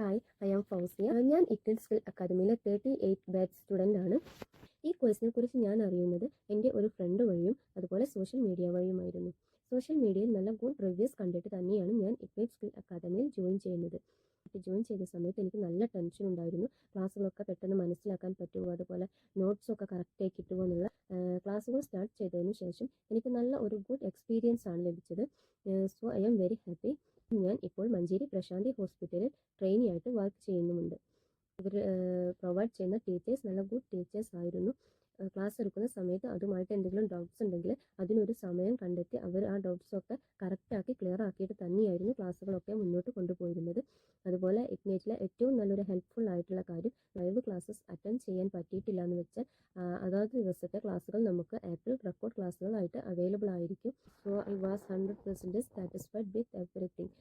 Hi, I am Fousiya. ഞാൻ ഇക്വിഡ് skill അക്കാദമിയിലെ 38 ബാച്ച് സ്റ്റുഡൻ്റ് ആണ്. ഈ കോഴ്സിനെ കുറിച്ച് ഞാൻ അറിയുന്നത് എൻ്റെ ഒരു ഫ്രണ്ട് വഴിയും അതുപോലെ സോഷ്യൽ മീഡിയ വഴിയുമായിരുന്നു. സോഷ്യൽ മീഡിയയിൽ നല്ല ഗുഡ് റിവ്യൂസ് കണ്ടിട്ട് തന്നെയാണ് ഞാൻ ഇക്വിഡ് സ്കിൽ അക്കാദമിയിൽ ജോയിൻ ചെയ്യുന്നത്. ജോയിൻ ചെയ്ത സമയത്ത് എനിക്ക് നല്ല ടെൻഷൻ ഉണ്ടായിരുന്നു. ക്ലാസ്സുകളൊക്കെ പെട്ടെന്ന് മനസ്സിലാക്കാൻ പറ്റുമോ, അതുപോലെ നോട്ട്സൊക്കെ കറക്റ്റായി കിട്ടുമോ എന്നുള്ള. ക്ലാസ്സുകൾ സ്റ്റാർട്ട് ചെയ്തതിന് ശേഷം എനിക്ക് നല്ല ഒരു ഗുഡ് എക്സ്പീരിയൻസ് ആണ് ലഭിച്ചത്. So I am very happy. ഞാൻ ഇപ്പോൾ മഞ്ചേരി പ്രശാന്തി ഹോസ്പിറ്റലിൽ ട്രെയിനി ആയിട്ട് വർക്ക് ചെയ്യുന്നുമുണ്ട്. ഇവർ പ്രൊവൈഡ് ചെയ്യുന്ന ടീച്ചേഴ്സ് നല്ല ഗുഡ് ടീച്ചേഴ്സ് ആയിരുന്നു. ക്ലാസ് എടുക്കുന്ന സമയത്ത് അതുമായിട്ട് എന്തെങ്കിലും ഡൗട്ട്സ് ഉണ്ടെങ്കിൽ അതിനൊരു സമയം കണ്ടെത്തി അവർ ആ ഡൗട്ട്സൊക്കെ കറക്റ്റാക്കി ക്ലിയർ ആക്കിയിട്ട് തന്നെയായിരുന്നു ക്ലാസ്സുകളൊക്കെ മുന്നോട്ട് കൊണ്ടുപോയിരുന്നത്. അതുപോലെ ഇഗ്നൈറ്റിലെ ഏറ്റവും നല്ലൊരു ഹെൽപ്ഫുൾ ആയിട്ടുള്ള കാര്യം, ലൈവ് ക്ലാസ്സസ് അറ്റൻഡ് ചെയ്യാൻ പറ്റിയിട്ടില്ല എന്ന് വെച്ചാൽ അതാത് ദിവസത്തെ ക്ലാസ്സുകൾ നമുക്ക് ആപ്പിൽ റെക്കോർഡ് ക്ലാസ്സുകളായിട്ട് അവൈലബിൾ ആയിരിക്കും. So I was 100% satisfied with everything.